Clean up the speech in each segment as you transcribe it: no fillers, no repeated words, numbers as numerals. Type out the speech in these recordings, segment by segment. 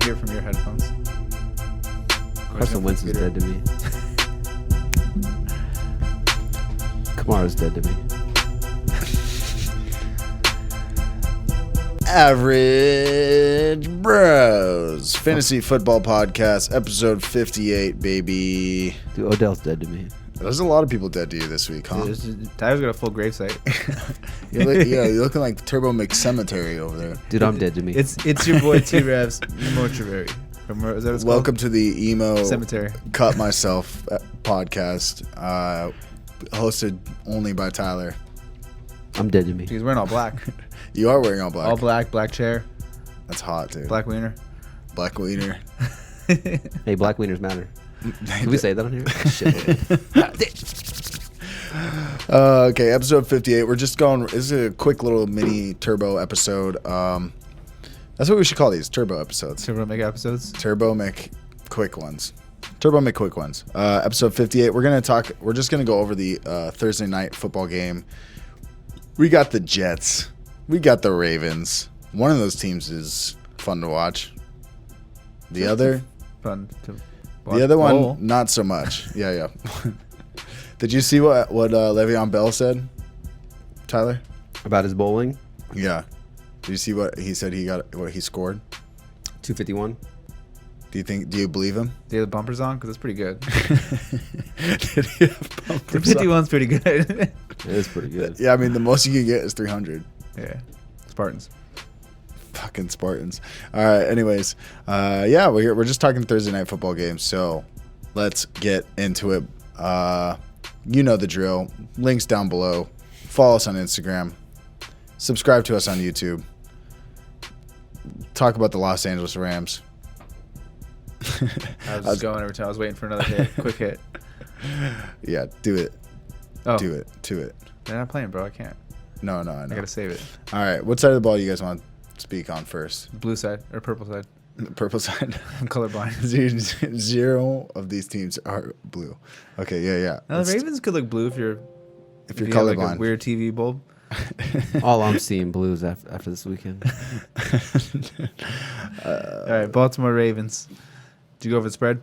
hear from your headphones. Carson Wentz is dead to me. Kamara's dead to me. Average Bros Fantasy Football Podcast, episode 58, baby. Dude, Odell's dead to me. There's a lot of people dead to you this week, huh? Tyler's got a full gravesite. You're looking like Turbo McCemetery over there. Dude, I'm dead to me. It's your boy T-Rav's Mortuary. Is that what it's called? Welcome to the emo Cemetery. Cut Myself podcast, hosted only by Tyler. I'm dead to me. He's wearing all black. You are wearing all black. All black, black chair, That's hot, dude. black wiener. Black wiener. Hey, black wieners matter. Did we say that on here? Shit. Okay, episode 58. We're just going. This is a quick little mini turbo episode. That's what we should call these, turbo episodes. Turbo make episodes. Turbo Mc quick ones. Turbo Mc quick ones. Episode 58. We're just gonna go over the Thursday night football game. We got the Jets. We got the Ravens. One of those teams is fun to watch. The other Fun to The other bowl. one, not so much. Yeah. Did you see what Le'Veon Bell said, Tyler? About his bowling? Yeah. Did you see what he said? What he scored? 251. Do you believe him? Do you have the bumpers on? Because it's pretty good. Did he have bumpers on? 51's pretty good. It is pretty good. Yeah, I mean the most you can get is 300. Yeah. Spartans. Fucking Spartans. All right. Anyways, yeah, we're just talking Thursday night football games. So let's get into it. You know the drill. Links down below. Follow us on Instagram. Subscribe to us on YouTube. Talk about the Los Angeles Rams. I was just going every time. I was waiting for another hit. Quick hit. Yeah, do it. Oh. Do it. They're not playing, bro. I can't. No, I know. I gotta save it. All right. What side of the ball you guys want to speak on first? Blue side or purple side. The purple side. I'm colorblind. Zero of these teams are blue. Okay, yeah. Now, the Ravens could look blue if you're If you you're have, like, colorblind. a weird TV bulb. All I'm seeing blues after this weekend. All right, Baltimore Ravens. Did you go over the spread?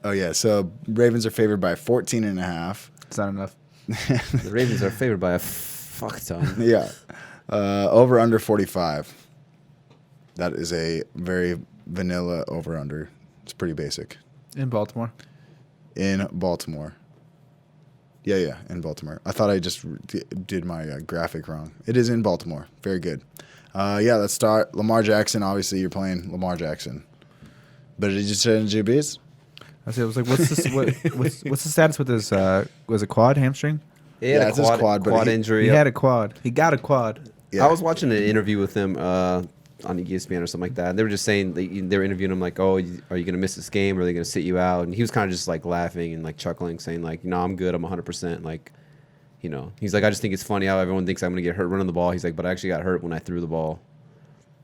Oh yeah. So Ravens are favored by 14.5. It's not enough. The Ravens are favored by a fuck ton. Yeah. Over under 45. That is a very vanilla over under. It's pretty basic. In Baltimore. In Baltimore. Yeah, in Baltimore. I thought I just did my graphic wrong. It is in Baltimore. Very good. Yeah, let's start. Lamar Jackson. Obviously, you're playing Lamar Jackson. But did you say in GBs? I was like, what's the status with this? Was it quad hamstring? He had it's a his quad but injury. He had a quad. He got a quad. Yeah. I was watching an interview with him on ESPN or something like that. And they were just saying, they were interviewing him like, oh, are you going to miss this game? Or are they going to sit you out? And he was kind of just like laughing and like chuckling, saying like, no, I'm good. I'm 100%. Like, you know, he's like, I just think it's funny how everyone thinks I'm going to get hurt running the ball. He's like, but I actually got hurt when I threw the ball.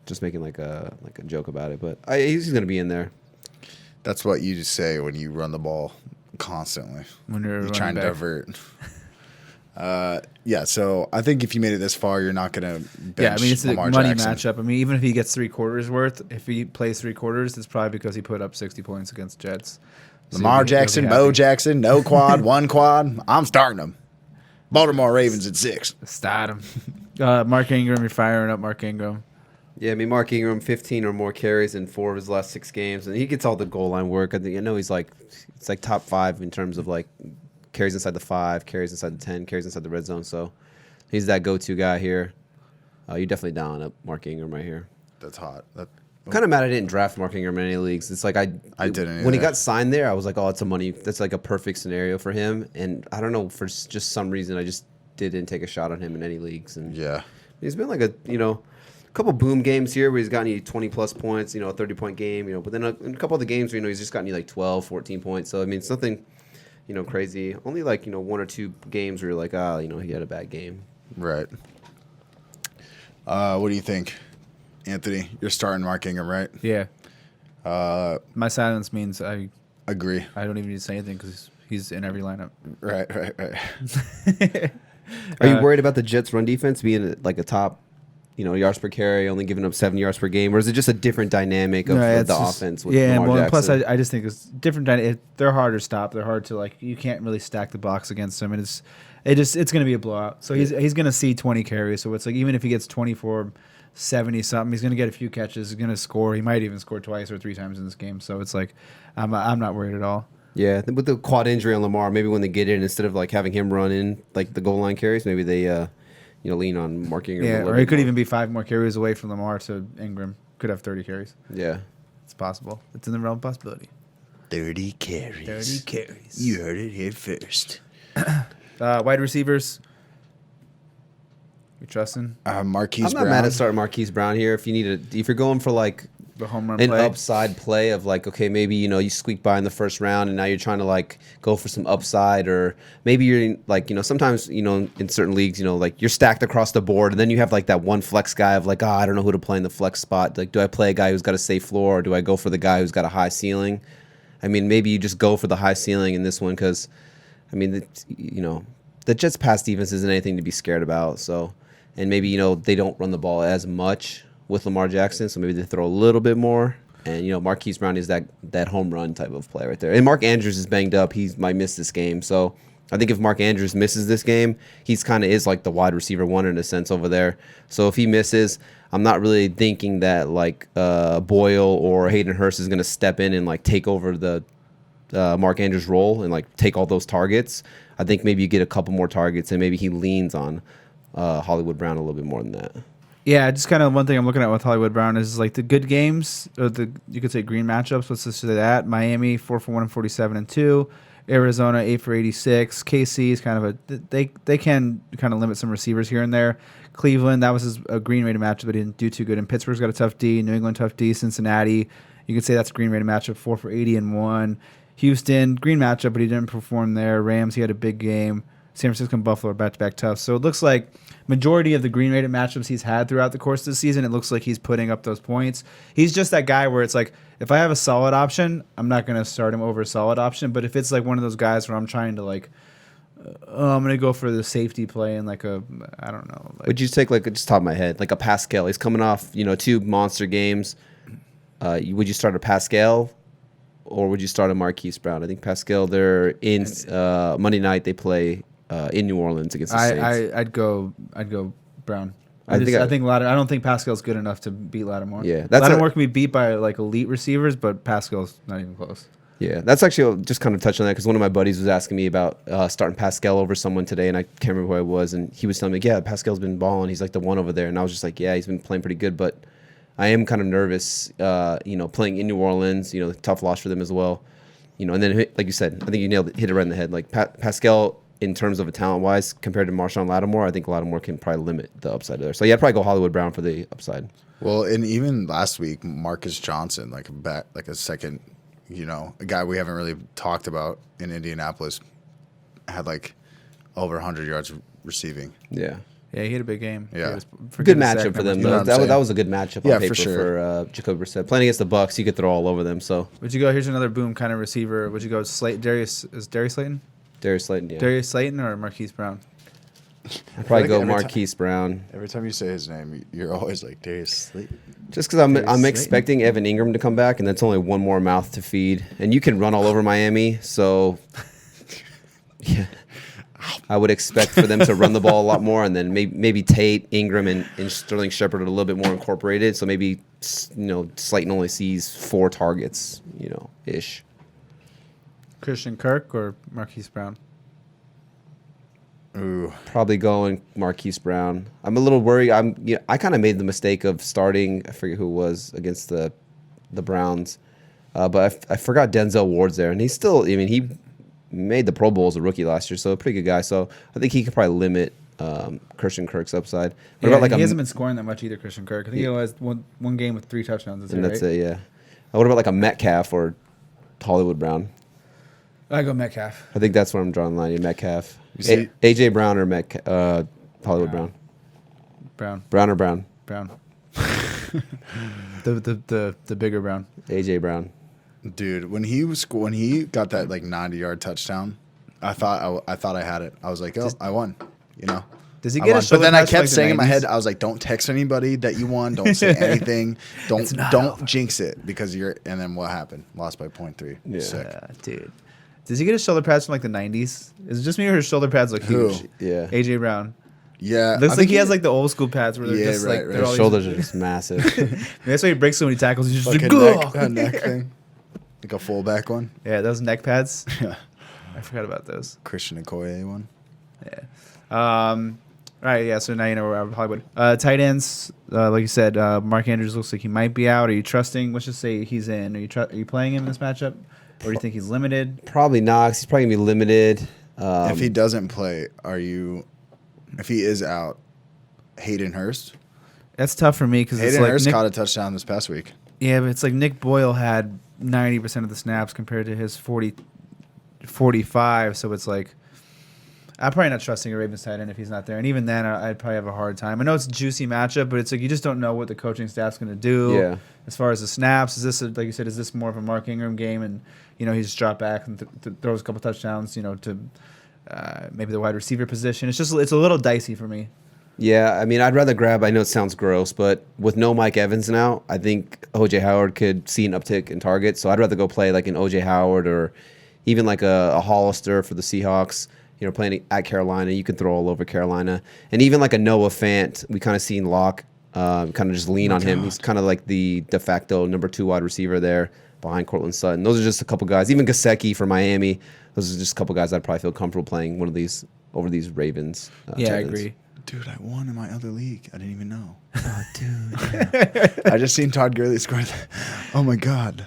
Just making like a joke about it. But he's going to be in there. That's what you just say when you run the ball constantly. When you're trying to back. divert. Yeah, so I think if you made it this far, you're not going to bench Yeah, I mean, it's a Lamar money Jackson. matchup. I mean, even if he gets 3 quarters worth, if he plays 3 quarters, it's probably because he put up 60 points against Jets. So Lamar he'll be Jackson, happy. Bo Jackson, no quad, one quad. I'm starting them. Baltimore Ravens at 6. Start him. Mark Ingram, you're firing up Mark Ingram. Yeah, I mean, Mark Ingram, 15 or more carries in 4 of his last 6 games, and he gets all the goal line work. I know he's like, it's like top 5 in terms of like carries inside the 5, carries inside the 10, carries inside the red zone. So he's that go-to guy here. You're definitely down up Mark Ingram right here. That's hot. I'm kind of mad I didn't draft Mark Ingram in any leagues. It's like I didn't when he either. got signed there, I was like, oh, it's a money. That's like a perfect scenario for him. And I don't know, for just some reason, I just didn't take a shot on him in any leagues. And Yeah. he's been like a couple boom games here where he's gotten you 20 plus points, a 30-point game, but then in a couple of the games where he's just gotten you like 12, 14 points. So I mean, it's nothing, crazy. Only like 1 or 2 games where you're like, he had a bad game. Right. What do you think, Anthony? You're starting Mark Ingram, right? Yeah. My silence means I Agree. don't even need to say anything because he's in every lineup. Right. Are you worried about the Jets' run defense being like a top yards per carry, only giving up 7 yards per game, or is it just a different dynamic of it's the just- offense with yeah, Lamar well, and plus Jackson? I just think it's different. They're hard to stop. They're hard to like. You can't really stack the box against them, and it's going to be a blowout. So he's going to see 20 carries. So it's like even if he gets 24, 70 something, he's going to get a few catches. He's going to score. He might even score twice or 3 times in this game. So it's like I'm not worried at all. Yeah, with the quad injury on Lamar, maybe when they get in, instead of like having him run in like the goal line carries, maybe they lean on Mark Ingram. Yeah, or he could even be 5 more carries away from Lamar to Ingram. Could have 30 carries. Yeah. It's possible. It's in the realm of possibility. 30 carries. 30 carries. You heard it here first. Wide receivers. We trusting Marquise I'm not Brown. mad at starting Marquise Brown here. If you're going for like the home run an play. upside play of like, okay, maybe you squeak by in the first round and now you're trying to like go for some upside, or maybe you're like, sometimes in certain leagues, like you're stacked across the board and then you have like that one flex guy of like, I don't know who to play in the flex spot. Like, do I play a guy who's got a safe floor, or do I go for the guy who's got a high ceiling? I mean, maybe you just go for the high ceiling in this one because, I mean, the Jets' pass defense isn't anything to be scared about. So, and maybe they don't run the ball as much with Lamar Jackson, so maybe they throw a little bit more. And Marquise Brown is that home run type of play right there. And Mark Andrews is banged up; he might miss this game. So I think if Mark Andrews misses this game, he's kind of is like the wide receiver one in a sense over there. So if he misses, I'm not really thinking that like Boyle or Hayden Hurst is going to step in and like take over the Mark Andrews role and like take all those targets. I think maybe you get a couple more targets and maybe he leans on Hollywood Brown a little bit more than that. Yeah, just kind of one thing I'm looking at with Hollywood Brown is like the good games, or you could say green matchups. Let's just say that Miami 4 for 147 and 2, Arizona 8 for 86. KC is kind of they can kind of limit some receivers here and there. Cleveland, that was a green rated matchup, but he didn't do too good. And Pittsburgh's got a tough D. New England tough D. Cincinnati, you could say that's a green rated matchup, 4 for 80 and 1. Houston green matchup, but he didn't perform there. Rams, he had a big game. San Francisco and Buffalo are back-to-back tough. So it looks like majority of the green rated matchups he's had throughout the course of the season, it looks like he's putting up those points. He's just that guy where it's like, if I have a solid option, I'm not going to start him over a solid option. But if it's like one of those guys where I'm trying to like, I'm going to go for the safety play and like I don't know. Like, would you take like, just top of my head, like a Pascal? He's coming off, 2 monster games. Would you start a Pascal? Or would you start a Marquise Brown? I think Pascal, they're in Monday night. They play in New Orleans against the Saints. I'd go Brown. I think Lattimore. I don't think Pascal's good enough to beat Lattimore. Yeah, Lattimore can be beat by like elite receivers, but Pascal's not even close. Yeah, that's actually just kind of touch on that because one of my buddies was asking me about starting Pascal over someone today, and I can't remember who I was, and he was telling me, yeah, Pascal's been balling. He's like the one over there, and I was just like, yeah, he's been playing pretty good, but I am kind of nervous, playing in New Orleans, tough loss for them as well. And then, like you said, I think you hit it right in the head. Like Pascal, in terms of a talent-wise, compared to Marshawn Lattimore, I think Lattimore can probably limit the upside there. So, yeah, I'd probably go Hollywood Brown for the upside. Well, and even last week, Marcus Johnson, like a second, a guy we haven't really talked about in Indianapolis, had like over 100 yards receiving. Yeah. Yeah, he had a big game. Yeah. Good matchup for them. You know what I'm saying? That was a good matchup Yeah, on paper for sure. for Jacoby Brissett. Playing against the Bucks, you could throw all over them. So Would you go? Here's another boom kind of receiver. Would you go Darius Slayton? Darius Slayton, yeah. Darius Slayton or Marquise Brown? I'd probably like go every Marquise Brown. Every time you say his name, you're always like Darius Slayton. Just because I'm Slayton. expecting Evan Ingram to come back, and that's only one more mouth to feed. And you can run all over Miami, so yeah, I would expect for them to run the ball a lot more, and then maybe Tate, Ingram, and Sterling Shepard are a little bit more incorporated. So maybe Slayton only sees 4 targets, ish. Christian Kirk or Marquise Brown? Ooh. Probably going Marquise Brown. I'm a little worried. I kind of made the mistake of starting. I forget who it was against the Browns, but I forgot Denzel Ward's there, and he's still. I mean, he made the Pro Bowl as a rookie last year, so a pretty good guy. So I think he could probably limit Christian Kirk's upside. What about like he hasn't been scoring that much either, Christian Kirk. I think he has one game with 3 touchdowns. And that's it. Yeah. What about like a Metcalf or Hollywood Brown? I go Metcalf. I think that's where I'm drawing the line. Metcalf. You see- AJ Brown or Hollywood Brown. Brown or Brown? Brown. the bigger Brown. AJ Brown. Dude, when he got that like 90-yard touchdown, I thought I had it. I was like, oh, I won. Does he get a But shoulder then I pads from, kept like, the saying in my 90s? head, I was like, don't text anybody that you won. Don't say anything. Don't jinx it because you're. And then what happened? Lost by 0.3. Yeah. Sick. Dude. Does he get his shoulder pads from like the 90s? Is it just me or his shoulder pads look Who? huge? Yeah. AJ Brown. Yeah. Looks I like think he has like the old school pads where they're Yeah, just right, like right. they're His all shoulders are just massive. Maybe that's why he breaks so many tackles. He's just fucking like, neck, neck thing. Like a fullback one. Yeah, those neck pads. Yeah. I forgot about those. Christian Okoye one. Yeah. All right. Yeah. So now you know we're out of Hollywood. Tight ends, like you said, Mark Andrews looks like he might be out. Are you trusting? Let's just say he's in. Are you playing him in this matchup, or do you think he's limited? Probably not. 'Cause he's probably gonna be limited. If he doesn't play, if he is out, Hayden Hurst? That's tough for me because it's Hayden like Hurst Nick, caught a touchdown this past week. yeah, but it's like Nick Boyle had 90% of the snaps compared to his 45. So it's like I'm probably not trusting a Ravens tight end if he's not there. And even then, I'd probably have a hard time. I know it's a juicy matchup, but it's like you just don't know what the coaching staff's going to do. Yeah. As far as the snaps, is this like you said? Is this more of a Mark Ingram game, and he just dropped back and throws a couple touchdowns, to maybe the wide receiver position? It's a little dicey for me. Yeah, I mean, I'd rather grab. I know it sounds gross, but with no Mike Evans now, I think OJ Howard could see an uptick in targets. So I'd rather go play like an OJ Howard or even like a Hollister for the Seahawks. Playing at Carolina, you can throw all over Carolina, and even like a Noah Fant. We kind of seen Locke kind of just lean on him. He's kind of like the de facto number 2 wide receiver there behind Cortland Sutton. Those are just a couple guys. Even Gesicki for Miami. Those are just a couple guys I'd probably feel comfortable playing one of these over these Ravens. Yeah, I tight ends. agree. Dude, I won in my other league. I didn't even know. Oh, dude. I just seen Todd Gurley score. Oh my god.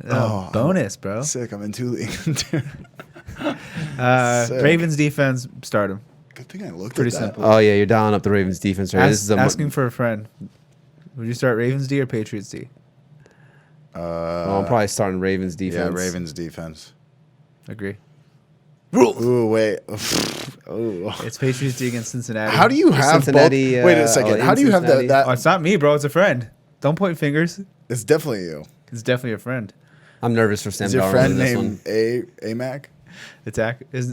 Bonus, bro. Sick. I'm in 2 leagues. Sick. Ravens defense, start him. Good thing I looked Pretty at that. simple. Oh yeah, you're dialing up the Ravens defense right. Asking for a friend. Would you start Ravens D or Patriots D? Well, I'm probably starting Ravens defense. Yeah, Ravens defense. Agree. Ooh, wait. Ooh. It's Patriots D against Cincinnati. How do you have Cincinnati, both? Wait a second. in How do you have Cincinnati? that? Oh, it's not me, bro. It's a friend. Don't point fingers. It's definitely you. It's definitely a friend. I'm nervous for Sam Is your Darnold friend in this one. named Amac?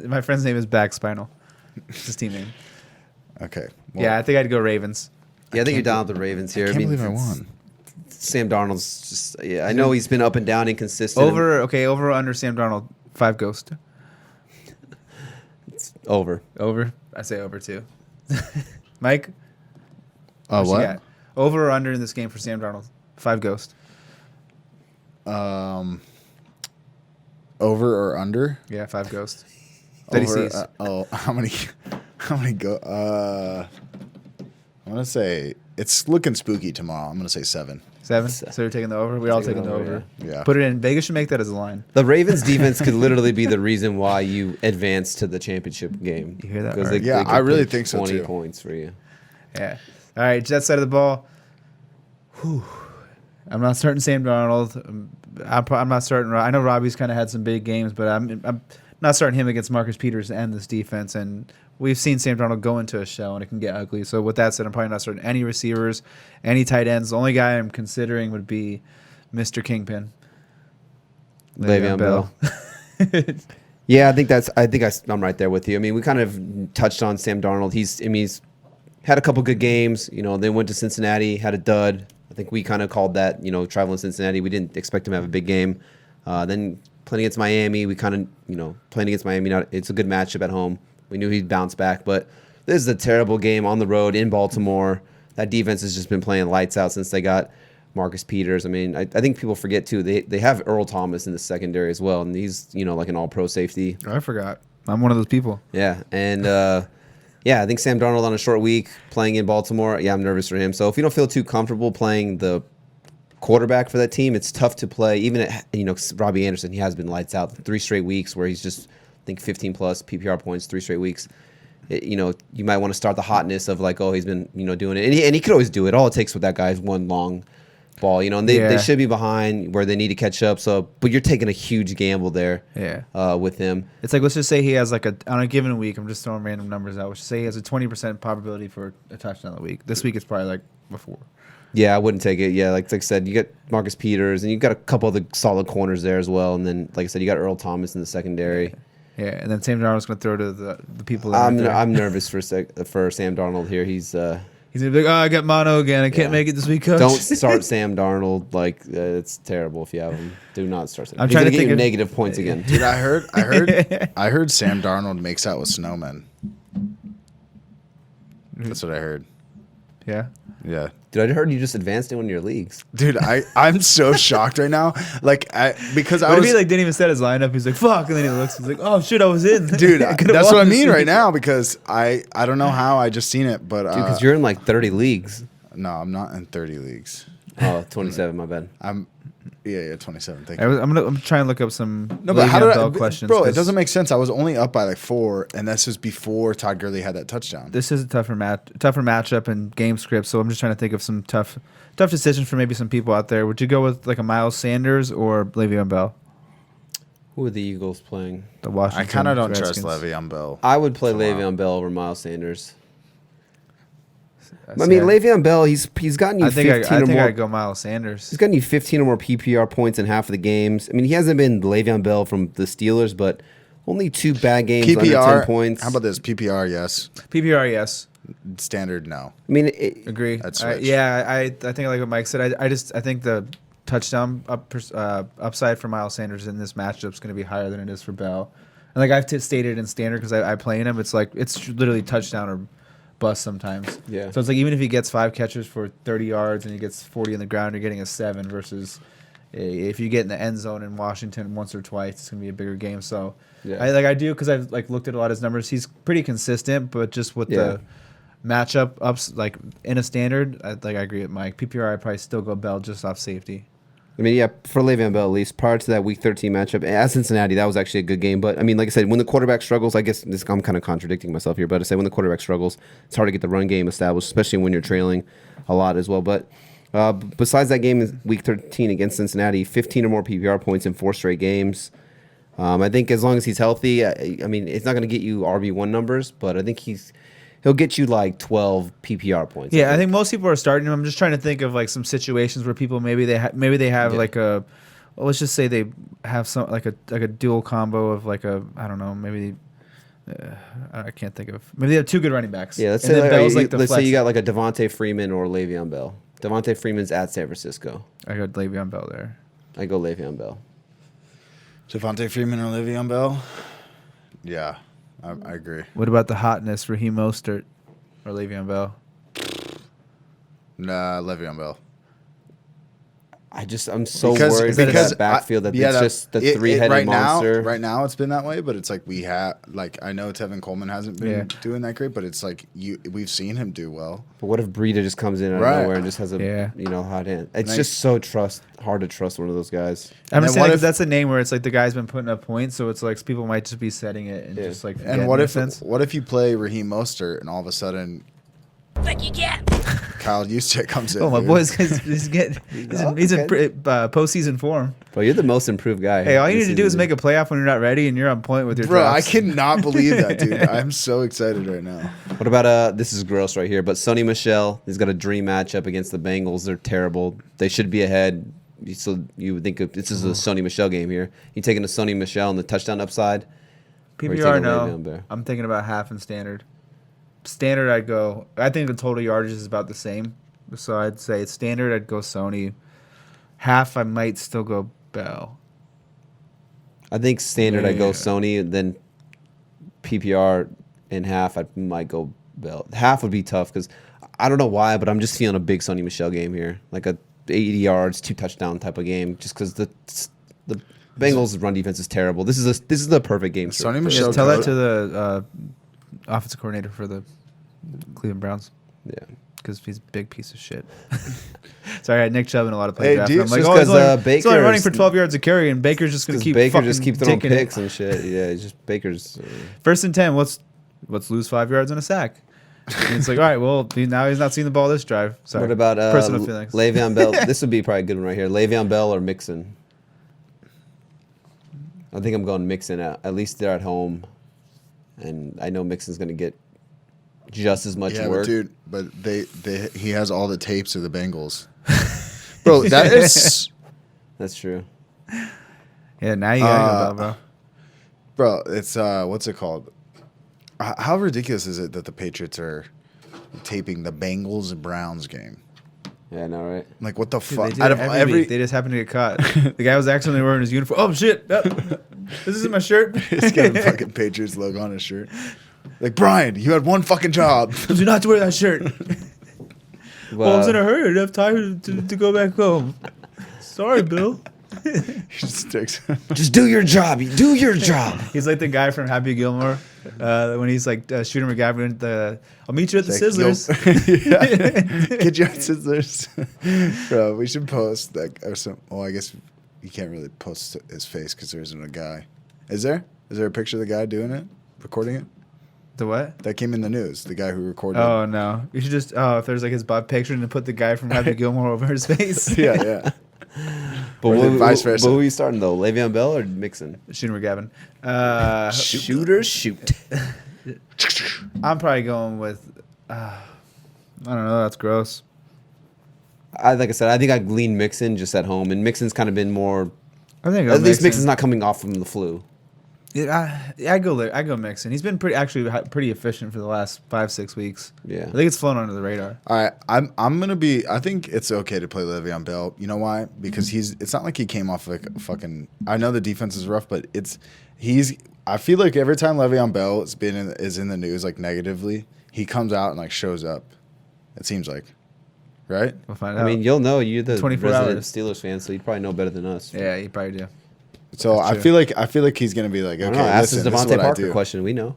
My friend's name is Back Spinal. It's his team name. Okay. Yeah, I think I'd go Ravens. Yeah, I think you're down with the Ravens here. I can't believe I it's- won. Sam Darnold's just, yeah, I know he's been up and down, inconsistent. Over or under Sam Darnold. 5 ghost. Over. Over. I say over too. Mike. Oh, you what? got? Over or under in this game for Sam Darnold? 5 ghost. Over or under? Yeah, 5 ghost. That he Over, sees. how many go? I'm gonna say it's looking spooky tomorrow. I'm gonna say 7. 7. So you're taking the over. We're all taking the over. Yeah. Put it in. Vegas should make that as a line. The Ravens defense could literally be the reason why you advance to the championship game. You hear that, Because Art? Yeah, could I really put think so, 20 too. points for you. Yeah. All right, Jets side of the ball. Whew. I'm not starting Sam Darnold. I'm not starting. I know Robbie's kind of had some big games, but I'm not starting him against Marcus Peters and this defense. And we've seen Sam Darnold go into a shell, and it can get ugly. So with that said, I'm probably not starting any receivers, any tight ends. The only guy I'm considering would be Mr. Kingpin, Le'Veon Bell. Yeah, I'm right there with you. I mean, we kind of touched on Sam Darnold. He's had a couple good games. Then went to Cincinnati, had a dud. I think we kind of called that, traveling to Cincinnati. We didn't expect him to have a big game. Then playing against Miami, we kind of, playing against Miami, it's a good matchup at home. We knew he'd bounce back, but this is a terrible game on the road in Baltimore. That defense has just been playing lights out since they got Marcus Peters. I mean, I think people forget, too, they have Earl Thomas in the secondary as well, and he's, like an all-pro safety. I forgot. I'm one of those people. Yeah, and I think Sam Darnold on a short week playing in Baltimore, I'm nervous for him. So if you don't feel too comfortable playing the quarterback for that team, it's tough to play. Even at, Robbie Anderson, he has been lights out 3 straight weeks where he's just, I think, 15 plus PPR points 3 straight weeks. You might want to start the hotness of like, oh, he's been, doing it. And he could always do it. All it takes with that guy is one long ball, and they should be behind where they need to catch up. So, but you're taking a huge gamble there. Yeah. With him. It's like, let's just say he has on a given week, I'm just throwing random numbers out. Let's just say he has a 20% probability for a touchdown a week. This week it's probably like before. Yeah, I wouldn't take it. Yeah, like I said, you got Marcus Peters, and you got a couple of the solid corners there as well. And then, like I said, you got Earl Thomas in the secondary. Yeah, and then Sam Darnold's going to throw to the people. That I'm nervous for Sam Darnold here. He's going to be like, I got mono again. I can't make it this week, coach. Don't start Sam Darnold. Like it's terrible if you have him. Do not start Sam. I'm He's trying to get think you of negative points again. Dude, I heard Sam Darnold makes out with snowmen. That's what I heard. Yeah. Yeah. Dude, I heard you just advanced in one of your leagues. Dude, I'm so shocked right now. Like, because I What if was, he didn't even set his lineup? He's like, fuck, and then he looks. He's like, oh shit, I was in. dude. I could've That's won what I this mean week. right now because I don't know how I just seen it, but Dude, because you're in like 30 leagues. no, I'm not in 30 leagues. Oh, 27, my bad. I'm 27. Thank you. I'm trying to look up some No, but how did Bell questions. bro? It 'cause doesn't make sense. I was only up by like 4, and this was before Todd Gurley had that touchdown. This is a tougher matchup and game script. So I'm just trying to think of some tough decisions for maybe some people out there. Would you go with like a Miles Sanders or Le'Veon Bell? Who are the Eagles playing? The Washington. I kind of don't Redskins. trust Le'Veon Bell. I would play For a while. Le'Veon Bell over Miles Sanders. That's I mean, it. Le'Veon Bell, he's gotten you I think 15 or more. I'd go Miles Sanders. He's gotten you 15 or more PPR points in half of the games. I mean, he hasn't been Le'Veon Bell from the Steelers, but only 2 bad games under 10 PPR. points. How about this? PPR, yes. PPR, yes. Standard, no. I mean, Agree. That's I switch. think like what Mike said. I think the touchdown upside for Miles Sanders in this matchup is going to be higher than it is for Bell. And like I've stated in standard because I play in him, it's like it's literally touchdown or bust sometimes. Yeah. So it's like even if he gets 5 catches for 30 yards and he gets 40 on the ground, you're getting a 7 versus if you get in the end zone in Washington once or twice, it's going to be a bigger game. So Yeah. I do because I've like looked at a lot of his numbers. He's pretty consistent, but just with the matchup ups like in a standard, I agree with Mike. PPR, I'd probably still go Bell just off safety. I mean, yeah, for Le'Veon Bell at least, prior to that Week 13 matchup at Cincinnati, that was actually a good game. But, I mean, like I said, when the quarterback struggles, I guess I'm kind of contradicting myself here, but I say when the quarterback struggles, it's hard to get the run game established, especially when you're trailing a lot as well. But besides that game in Week 13 against Cincinnati, 15 or more PPR points in 4 straight games. I think as long as he's healthy, I mean, it's not going to get you RB1 numbers, but I think he'll get you like 12 PPR points. Yeah, I think most people are starting him. I'm just trying to think of like some situations where people maybe they have like a, well, let's just say they have some like a dual combo of like a, I don't know, maybe I can't think of, maybe they have 2 good running backs. Yeah, let's And say then Bell's like the let's say flex. you got like a Devontae Freeman or Le'Veon Bell. Devontae Freeman's at San Francisco. I got Le'Veon Bell there. I go Le'Veon Bell. Devontae Freeman or Le'Veon Bell? Yeah, I agree. What about the hotness, Raheem Mostert or Le'Veon Bell? Nah, Le'Veon Bell. I'm so worried for that backfield that it's just the 3-headed right monster. Right now, it's been that way, but it's like we have, like, I know Tevin Coleman hasn't been doing that great, but it's like we've seen him do well. But what if Breida just comes in out of nowhere and just has a hot hand? It's just so hard to trust one of those guys. I'm And just what saying if- that's a name where it's like the guy's been putting up points, so it's like people might just be setting it and just like. And what if you play Raheem Mostert and all of a sudden, Kyle Juszczyk comes in? Oh, my dude. boy's he's in postseason form. Bro, you're the most improved guy. Hey, all you this need to do is season. make a playoff when you're not ready, and you're on point with your Bro, drafts. I cannot believe that, dude. I'm so excited right now. What about this is gross right here, but Sonny Michel, he's got a dream matchup against the Bengals. They're terrible. They should be ahead. So you would think this is a Sonny Michel game here. You taking a Sonny Michel on the touchdown upside? Or you PPR, taking no. Le'Veon Bell? I'm thinking about half and standard. Standard, I'd go. I think the total yardage is about the same, so I'd say standard. I'd go Sony. Half, I might still go Bell. I think standard I go Yeah. Sony, and then PPR in half I might go Bell. Half would be tough because I don't know why, but I'm just feeling a big Sonny Michel game here, like a 80 yards, 2 touchdown type of game, just because the Bengals' run defense is terrible. This is the perfect game. Sonny for- Michel- Just tell that go- to the offensive coordinator for the Cleveland Browns Yeah. because he's a big piece of shit. Sorry, I had Nick Chubb in a lot of play Hey, draft. dude, I'm like, just oh, 'cause, he's only Baker's- running for 12 yards a carry, and Baker's just going to Because keep Baker just keep throwing taking it. picks and shit. Yeah, it's just Baker's. 1st and 10. Let's lose 5 yards and a sack. And it's like, all right, well, now he's not seeing the ball this drive. Sorry. What about personal feelings? Le'Veon Bell? This would be probably a good one right here. Le'Veon Bell or Mixon? I think I'm going Mixon. At least they're at home, and I know Mixon's going to get just as much Yeah, work. but dude, but he has all the tapes of the Bengals. Bro, that is That's true. Yeah, now you gotta go Bell, bro. Bro, it's what's it called? How ridiculous is it that the Patriots are taping the Bengals and Browns game? Yeah, I know, right? Like, what the Dude, fuck? they do it every week. They just happen to get caught. The guy was accidentally wearing his uniform. Oh shit! Oh, this isn't my shirt. He's got a fucking Patriots logo on his shirt. Like, Brian, you had one fucking job. Do not wear that shirt. Well, I was in a hurry. I didn't have time to go back home. Sorry, Bill. He just takes. Just do your job. Do your job. He's like the guy from Happy Gilmore when he's like Shooter McGavin. I'll meet you at the Like, Sizzlers. yeah. Get you at Sizzlers. Bro, we should post like or some. Well, I guess you can't really post his face because there isn't a guy. Is there? Is there a picture of the guy doing it, recording it? The what? That came in the news. The guy who recorded. Oh no! You should just if there's like his butt picture and put the guy from Happy Gilmore over his face. Yeah, yeah. But Or vice versa. But who are you starting though? Le'Veon Bell or Mixon? Shooter McGavin. Shooter, shoot. I'm probably going with. I don't know. That's gross. Like I said, I think I'd lean Mixon just at home, and Mixon's kind of been more. I think At least Mixon's not coming off from the flu. I go Mixon. He's been pretty efficient for the last 5-6 weeks. Yeah. I think it's flown under the radar. All right, I'm gonna be. I think it's okay to play Le'Veon Bell. You know why? Because it's not like he came off like a fucking. I know the defense is rough, but he's. I feel like every time Le'Veon Bell is in the news like negatively, he comes out and like shows up. It seems like, right? We'll find out. I mean, you'll know. You're the 24 resident hours. Steelers fan, so you'd probably know better than us. Yeah, you probably do. So That's I true. feel like he's gonna be like, I okay, don't know. Ask listen, this this is Devontae what I Parker do. question. We know.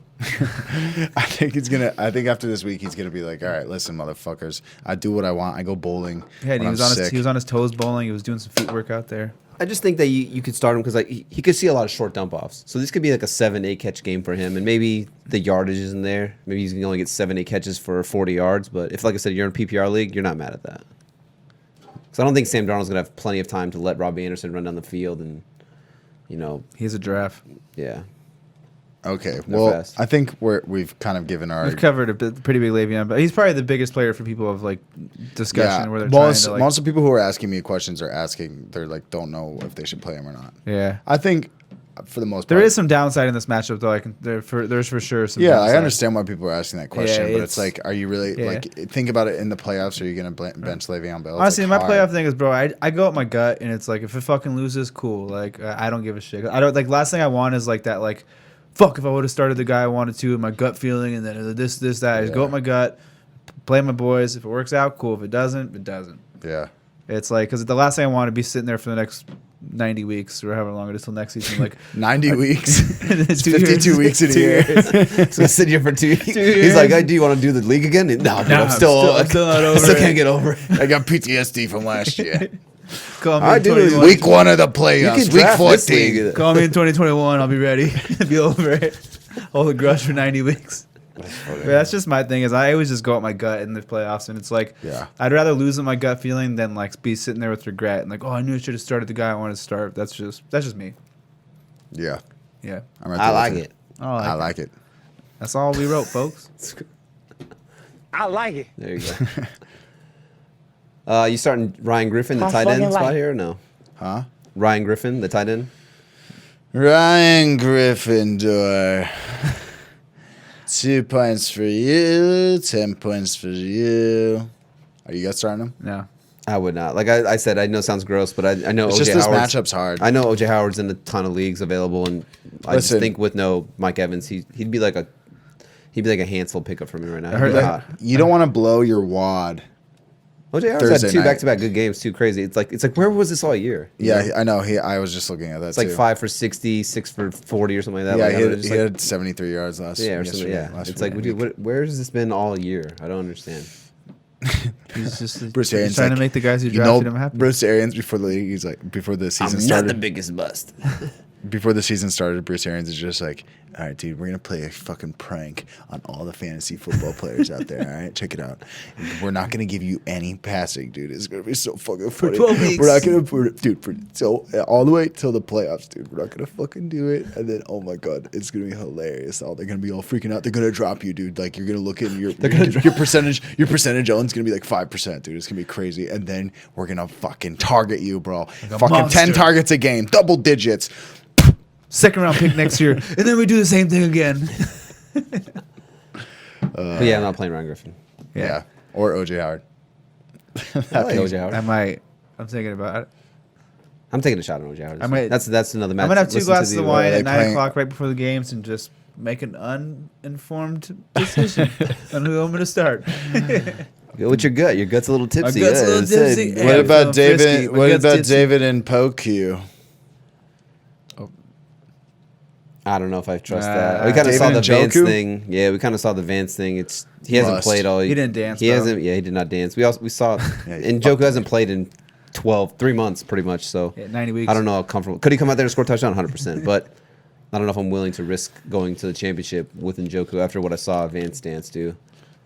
I think after this week he's gonna be like, all right, listen, motherfuckers, I do what I want. I go bowling. Yeah, and when he was on his toes bowling. He was doing some feet work out there. I just think that you could start him because like he could see a lot of short dump offs. So this could be like a 7-8 catch game for him, and maybe the yardage isn't there. Maybe he's gonna only get 7-8 catches for 40 yards. But if, like I said, you're in a PPR league, you're not mad at that. Because I don't think Sam Darnold's gonna have plenty of time to let Robbie Anderson run down the field and, He's a draft. yeah. Okay, They're well, fast. I think we've kind of given our We've covered a pretty big Le'Veon, but he's probably the biggest player for people of like discussion where they're most trying to like. most of the people who are asking me questions are asking. They're like, don't know if they should play him or not. Yeah, I think for the most part, there is some downside in this matchup though. There's for sure some. Yeah, downside. I understand why people are asking that question, but it's it's- like, are you really yeah. like think about it in the playoffs? Are you gonna bench Le'Veon Bell? It's Honestly, like my hard. playoff thing is, bro. I go up my gut, and it's like if it fucking loses, cool. Like I don't give a shit. I don't like. Last thing I want is like that. Like, fuck if I would have started the guy I wanted to, my gut feeling, and then this that. I just go up my gut, play my boys. If it works out, cool. If it doesn't, it doesn't. Yeah, It's like because the last thing I want to be sitting there for the next 90 weeks or however long it is till next season. Like 90 weeks. it's 52 weeks in a year. So sit here for 2 years. He's years. like, hey, do you want to do the league again? No, dude, Nah, I'm still not over still it. can't get over it. I got PTSD from last year. Call me I in do. 2021. Week 1 of the You playoffs. can Week draft this 14. league. Call me in 2021. I'll be ready. Be over it. Hold the grudge for 90 weeks. But that's just my thing. Is I always just go at my gut in the playoffs, and it's like, Yeah. I'd rather lose in my gut feeling than like be sitting there with regret and like, oh, I knew I should have started the guy I wanted to start. That's just me. Yeah, Yeah. I'm right I there like with you. it. I like it. That's all we wrote, folks. I like it. There you go. You starting Ryan Griffin, the tight end spot here or no? Huh? Ryan Griffin, the tight end? Ryan Gryffindor. 2 points for you. 10 points for you. Are you guys starting him? No. I would not. Like I said, I know it sounds gross, but I know It's OJ just this Howard's, matchup's hard. I know OJ Howard's in a ton of leagues available, and I just Listen. think with no Mike Evans, he'd be like a handful pickup for me right now. I heard He'd be that. hot. You don't want to blow your wad. OJ Howard's Thursday had 2 night. back-to-back good games, too crazy. It's like where was this all year? You Yeah, know? I know. I was just looking at that It's like too. 5 for 60, 6 for 40 or something like that. Yeah, Like, he I had, was just he like, had 73 yards last yeah, or something. yesterday, Yeah, last it's like, week. dude, where has this been all year? I don't understand. He's just Bruce he's Arians trying like, to make the guys who you drafted know, him happy. Bruce Arians before the league, he's like before the season I'm started. not the biggest bust. Before the season started, Bruce Arians is just like, all right, dude, we're gonna play a fucking prank on all the fantasy football players out there. All right, check it out. We're not gonna give you any passing, dude. It's gonna be so fucking funny. 12 weeks. We're not gonna, so all the way till the playoffs, dude. We're not gonna fucking do it. And then, oh my god, it's gonna be hilarious. They're gonna be all freaking out. They're gonna drop you, dude. Like you're gonna look in your percentage owns gonna be like 5%, dude. It's gonna be crazy. And then we're gonna fucking target you, bro. a Fucking monster. 10 targets a game, double digits. second round pick next year, and then we do the same thing again. But yeah, I'm not playing Ryan Griffin. Yeah. Or OJ Howard. I like OJ Howard. I might. I'm thinking about it. I'm taking a shot on OJ Howard. I might- That's another match. I'm gonna have 2 Listen to glasses the- of wine they at 9 playing- o'clock right before the games and just make an uninformed decision on who I'm going to start. Go with your gut. Your gut's a little tipsy. gut's a Yeah, little it said- tipsy. What Hey, about feeling frisky. David? My What gut's about tipsy. David and PoQ? I don't know if I trust Nah. that. We kind of David saw the and Vance Joku? thing. Yeah, we kind of saw the Vance thing. He hasn't Rust. played all. He didn't dance, He bro. hasn't. Yeah, he did not dance. We saw, Yeah, he and Joku hasn't played in 3 months, pretty much. So Yeah, 90 weeks. I don't know how comfortable. Could he come out there and score a touchdown? 100%. But I don't know if I'm willing to risk going to the championship with Njoku after what I saw Vance dance do.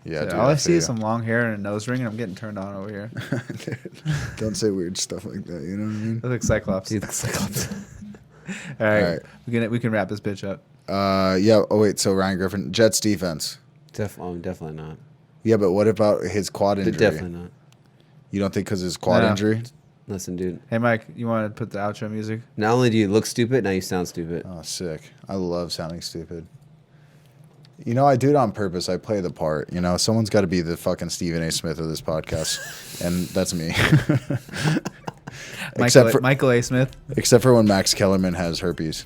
Yeah, Dude, dude, all I feel see is you. some long hair and a nose ring, and I'm getting turned on over here. Don't say weird stuff like that. You know what I mean? Look like Cyclops. Dude, that's like- All right, All right. we can wrap this bitch up. Yeah. Oh wait. So Ryan Griffin, Jets defense. definitely not. Yeah, but what about his quad injury? Definitely not. You don't think because his quad No. injury? Listen, dude. Hey, Mike, you want to put the outro music? Not only do you look stupid, now you sound stupid. Oh, sick. I love sounding stupid. You know, I do it on purpose. I play the part. You know, someone's got to be the fucking Stephen A. Smith of this podcast, and that's me. Michael A. Smith. Except for when Max Kellerman has herpes.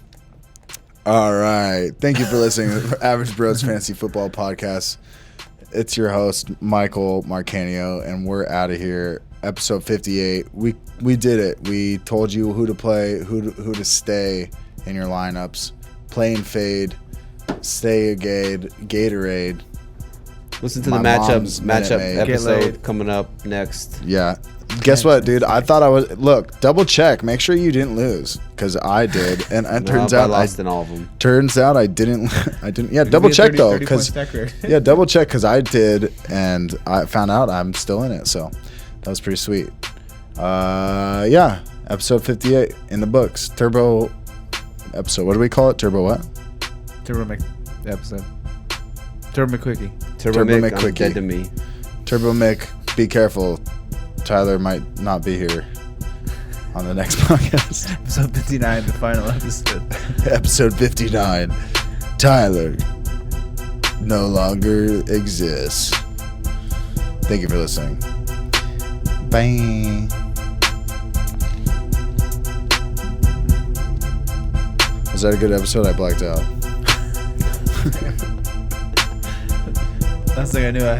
All right. Thank you for listening to the Average Bros Fantasy Football Podcast. It's your host, Michael Marcanio, and we're out of here. Episode 58. We did it. We told you who to play, who to stay in your lineups. Play and fade. Stay a Gatorade. Listen to My the mom's matchup Minute Maid. Get episode laid. coming up next. Yeah. Guess what, dude? I thought I was. Look, double check. Make sure you didn't lose, because I did, and it turns I out lost in all of them. Turns out I didn't. I didn't. Yeah, It could double be a check 30 though, 30 because point stack rate. yeah, double check because I did, and I found out I'm still in it. So that was pretty sweet. Yeah, episode 58 in the books. Turbo episode. What do we call it? Turbo what? Turbo Mc episode. Turbo McQuickie. Turbo Turbo Mick, I'm McQuickie. dead to me. Turbo Mick. Be careful. Tyler might not be here on the next podcast. Episode 59, the final episode. Episode 59. Tyler no longer exists. Thank you for listening. Bye. Was that a good episode? I blacked out. Last thing I knew, I had